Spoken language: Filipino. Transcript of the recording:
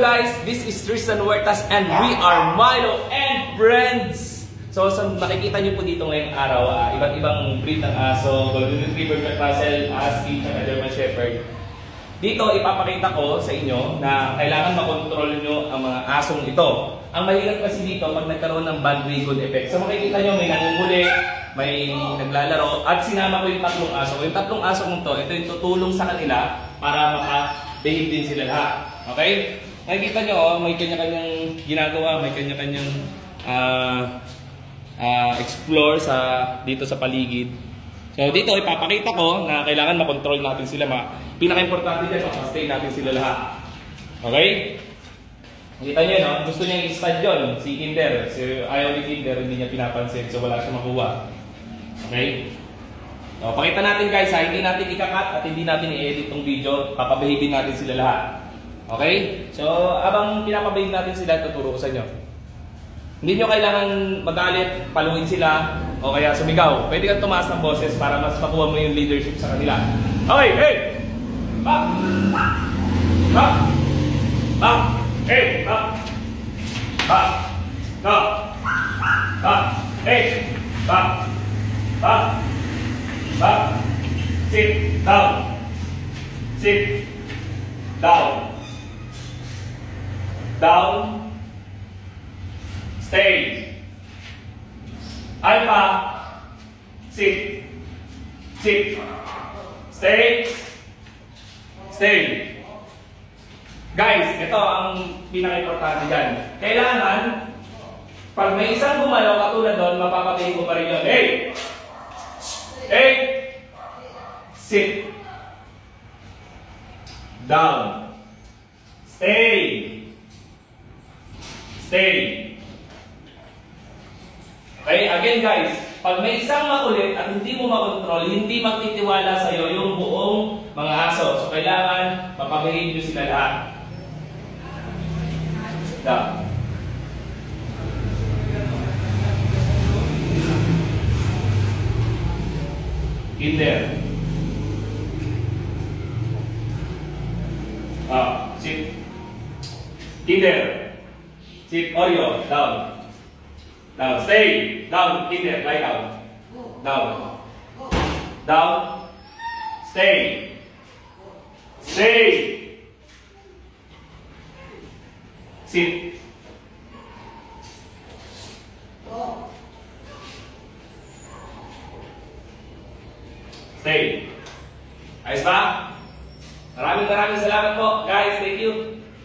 guys, this is Tristan Huertas and we are Milo and Friends. So makikita niyo po dito ngayong araw, iba't ibang breed ng aso, Golden Retriever, Jack Russell, Husky, at German Shepherd. Dito ipapakita ko sa inyo na kailangan makontrol nyo ang mga asong ito. Ang mahirap kasi dito pag nagkaroon ng bad way good effect. So makikita nyo may nangunguli, may naglalaro, at sinama ko yung tatlong aso. Yung tatlong aso kong to, ito yung tutulong sa kanila para maka-behave din sila lahat. Okay? Nakikita nyo, may kanya-kanyang ginagawa, may kanya-kanyang explore dito sa paligid. So dito ipapakita ko na kailangan makontrol natin sila. Pinaka-importante dyan, makastay natin sila lahat. Okay? Nakita nyo, no? Gusto niya i-stud yun, si Kinder. Si ayaw ni Kinder, hindi niya pinapansin, so wala siya makuha. Okay? So, pakita natin guys, hindi natin ikakat at hindi natin i-edit tong video. Papabahin natin sila lahat. Okay? So, abang pinapabahin natin sila, tuturo ko sa inyo. Hindi nyo kailangan magalit, paluin sila, o kaya sumigaw. Pwede kang tumaas ng boses para mas makuha mo yung leadership sa kanila. Okay, hey! Back! Back! Back! Hey! Back! Back! Back! Back! Hey! Back! Back! Back! Sit! Down! Sit! Down! Down! Stay! Alpha! Sit! Sit! Stay! Stay! Guys, ito ang pinaka-importante dyan. Kailangan, pag may isang gumalaw katulad doon, mapapatayin ko pa rin yun. Hey! Hey! Sit! Down! Stay! Stay! Okay, again guys, pag may isang makulit at hindi mo makontrol, hindi magtitiwala sa'yo yung buong mga aso. So kailangan mapabahid nyo sila lahat. Down. Kinder. Sit. Kinder. Sit. Oreo. Down. Down. Stay. Down. Kinder. Lie down. Down. Down. Stay. Stay. Sit.